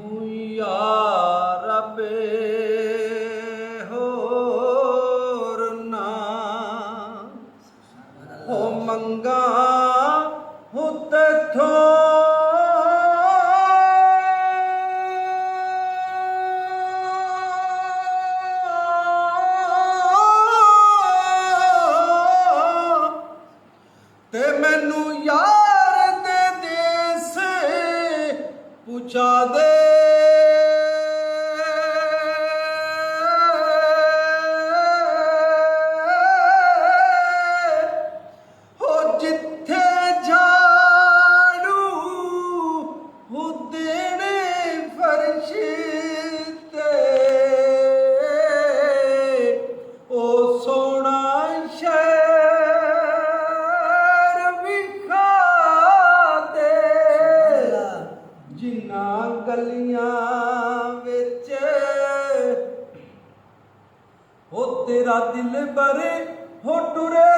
ਤੂੰ ਯਾ ਰੱਬੇ ਹੋਰ ਨਾ ਹੋ ਮੰਗਾ ਹੋ ਤੇਥੋਂ ਤੇ ਮੈਨੂੰ ਯਾਰ ਦੇ ਦੇਸ ਪੁੱਛਾ ਦੇ ਹੋ ਜਿੱਥੇ ਝਾੜੂ ਹੋ ਦੇਣੇ ਫਰਸ਼ ਤੇ ਉਹ ਸੋਹਣਾ ਜਿਨ੍ਹਾਂ ਗਲੀਆਂ ਵਿੱਚ ਹੋ ਤੇਰਾ ਦਿਲ ਬਰੇ ਹੋ ਟੁਰੇ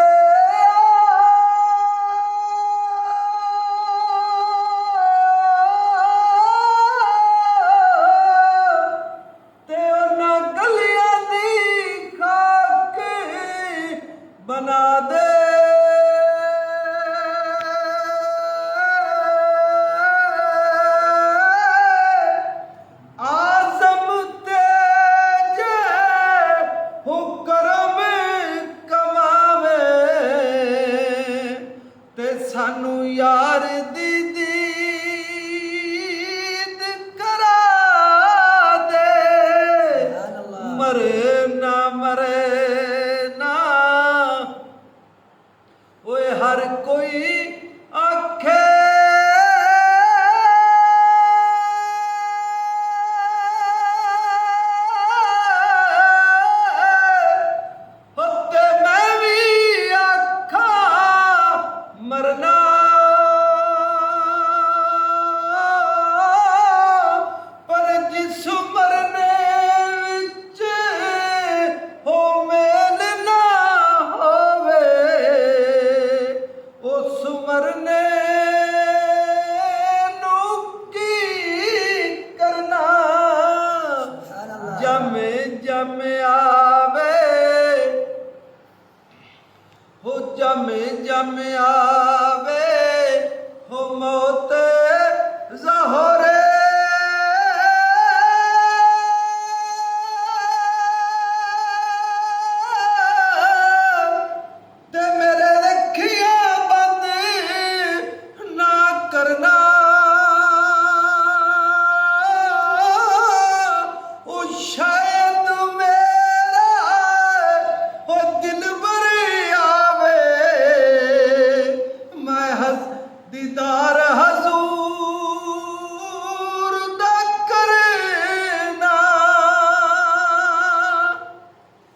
ਤੇ ਉਹਨਾਂ ਗਲੀਆਂ ਦੀ ਖਾਕ ਬਣਾ ਦੇ ਸਾਨੂੰ ਯਾਰ ਦੀ ਦੀਦ ਕਰਾ ਦੇ ਮਰੇ ਨਾ ਓਏ ਹਰ ਕੋਈ ਆਖੇ ਮਰਨਾ ਪਰ ਜਿਸ ਮਰਨੇ ਵਿੱਚ ਹੋ ਮੇਲ ਨਾ ਹੋਵੇ ਉਸ ਮਰਨੇ ਨੂੰ ਕੀ ਕਰਨਾ ਜਮ ਆਵੇ ਹੋ ਜਮ ਆਵੇ